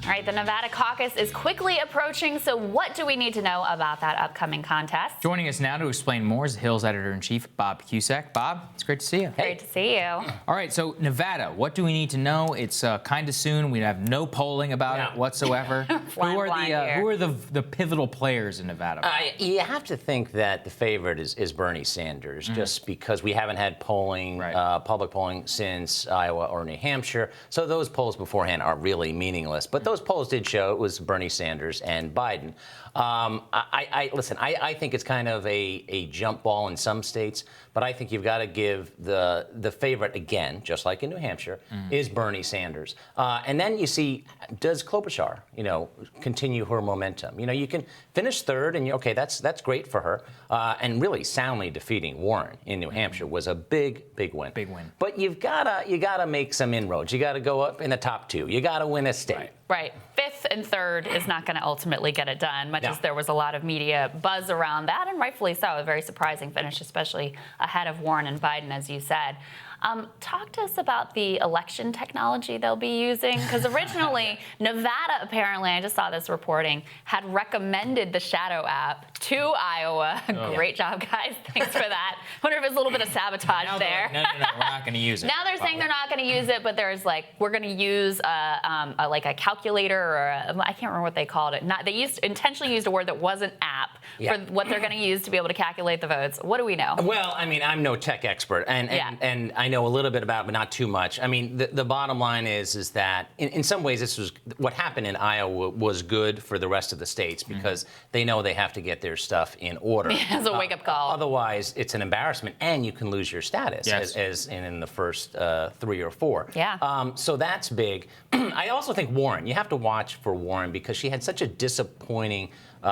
All right, the Nevada Caucus is quickly approaching, so what do we need to know about that upcoming contest? Joining us now to explain more is the Hill's editor-in-chief, Bob Cusack. Bob, it's great to see you. Great to see you. All right, so Nevada, what do we need to know? It's kind of soon. We have no polling about it whatsoever. Who are the pivotal players in Nevada? You have to think that the favorite is Bernie Sanders, just because we haven't had polling, public polling, since Iowa or New Hampshire. So those polls beforehand are really meaningless. But those polls did show it was Bernie Sanders and Biden. Listen, I think it's kind of a jump ball in some states, but I think you've got to give the favorite again, just like in New Hampshire, is Bernie Sanders. And then you see, does Klobuchar, continue her momentum? You can finish third, and that's great for her. And really soundly defeating Warren in New Hampshire was a big win. Big win. But you gotta make some inroads. You gotta go up in the top two. You gotta win a state. Right. Fifth and third is not going to ultimately get it done, much as there was a lot of media buzz around that, and rightfully so. A very surprising finish, especially ahead of Warren and Biden, as you said. Talk to us about the election technology they'll be using, because originally Nevada, apparently, I just saw this reporting, had recommended the Shadow app to Iowa. Great job, guys. Thanks for that. Wonder if there's a little bit of sabotage there. No, we're not going to use it. Now they're saying they're not going to use it, but there's we're going to use a calculator or I can't remember what they called it. They intentionally used a word that wasn't app for what they're going to use to be able to calculate the votes. What do we know? Well, I'm no tech expert, and I know a little bit about it, but not too much. The bottom line is that in some ways this was what happened in Iowa was good for the rest of the states because they know they have to get their stuff in order. As a wake-up call. Otherwise, it's an embarrassment, and you can lose your status as in the first 3 or 4. Yeah. So that's big. I also think Warren. You have to watch for Warren because she had such a disappointing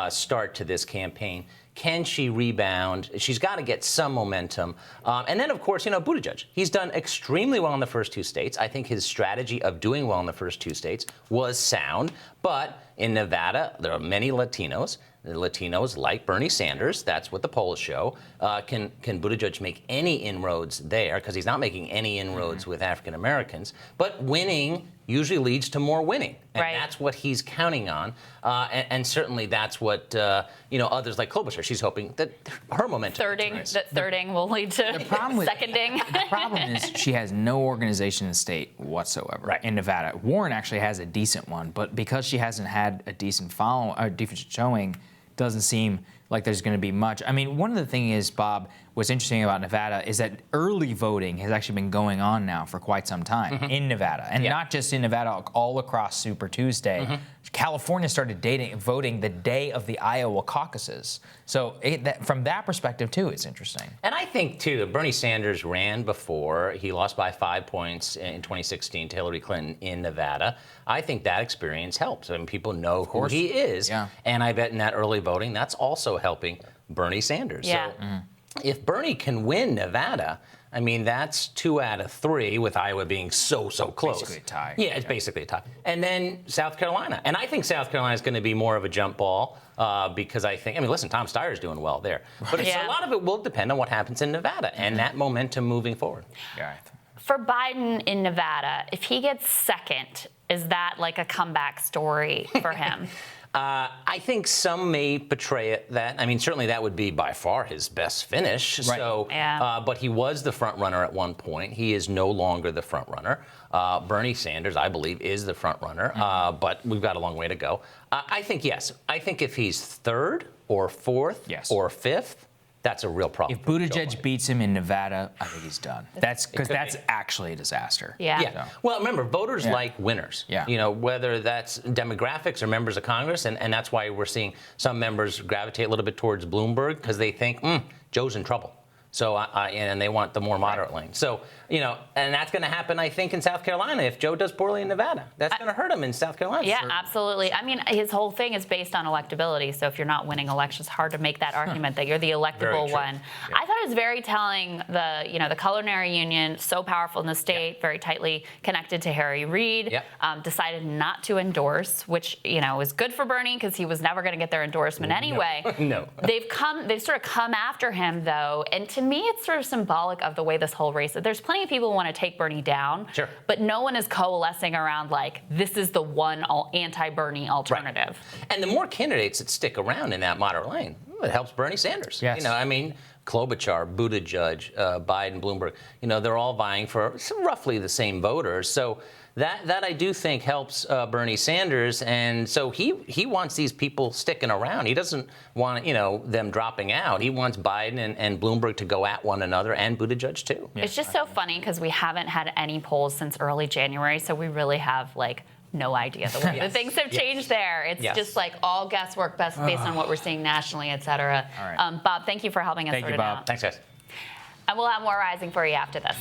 start to this campaign. Can she rebound? She's got to get some momentum. And then, of course, Buttigieg. He's done extremely well in the first 2 states. I think his strategy of doing well in the first 2 states was sound. But in Nevada, there are many Latinos. The Latinos like Bernie Sanders. That's what the polls show. Can Buttigieg make any inroads there? Because he's not making any inroads with African Americans. But winning usually leads to more winning. And that's what he's counting on. And certainly that's what, others like Klobuchar, she's hoping that her momentum. Thirding will lead to seconding. The problem is she has no organization in the state whatsoever in Nevada. Warren actually has a decent one, but because she hasn't had a decent showing, doesn't seem like there's going to be much. One of the things is, Bob, what's interesting about Nevada is that early voting has actually been going on now for quite some time in Nevada. And not just in Nevada, all across Super Tuesday. California started voting the day of the Iowa caucuses. So from that perspective, too, it's interesting. And I think, too, that Bernie Sanders ran before. He lost by 5 points in 2016 to Hillary Clinton in Nevada. I think that experience helps. People know who he is. Yeah. And I bet in that early voting, that's also helping Bernie Sanders. Yeah. So if Bernie can win Nevada, that's 2 out of 3, with Iowa being so close. Basically a tie. Yeah, it's basically a tie. And then South Carolina. And I think South Carolina is going to be more of a jump ball because I think, listen, Tom Steyer's doing well there. But a lot of it will depend on what happens in Nevada and that momentum moving forward. Yeah. For Biden in Nevada, if he gets second, is that like a comeback story for him? I think some may portray it that. Certainly that would be by far his best finish. Right. So, but he was the front runner at one point. He is no longer the front runner. Bernie Sanders, I believe, is the front runner. But we've got a long way to go. I think yes. I think if he's third or fourth or fifth, that's a real problem. If Buttigieg beats him in Nevada, I think he's done. That's actually a disaster. Yeah. So. Well, remember, voters like winners. Yeah. Whether that's demographics or members of Congress, and that's why we're seeing some members gravitate a little bit towards Bloomberg because they think Joe's in trouble. So, and they want the more moderate lane. So, and that's going to happen, I think, in South Carolina if Joe does poorly in Nevada. That's going to hurt him in South Carolina. Yeah, absolutely. His whole thing is based on electability. So if you're not winning elections, it's hard to make that argument that you're the electable one. Yeah. I thought it was very telling. The culinary union, so powerful in the state, very tightly connected to Harry Reid, decided not to endorse, which is good for Bernie because he was never going to get their endorsement anyway. No. They've sort of come after him though, and to me, it's sort of symbolic of the way this whole race. There's plenty of people who want to take Bernie down, Sure. but no one is coalescing around like this is the one anti-Bernie alternative. Right. And the more candidates that stick around in that moderate lane, it helps Bernie Sanders. Yes. I mean, Klobuchar, Buttigieg, Biden, Bloomberg, they're all vying for roughly the same voters. So that I do think helps Bernie Sanders, and so he wants these people sticking around. He doesn't want them dropping out. He wants Biden and Bloomberg to go at one another, and Buttigieg too. Yeah. It's just so funny because we haven't had any polls since early January, so we really have like no idea the way that things have changed there. It's just like all guesswork based on what we're seeing nationally, et cetera. All right. Bob, thank you for helping us Thank sort you, it Bob. out. Thanks, guys. And we'll have more Rising for you after this.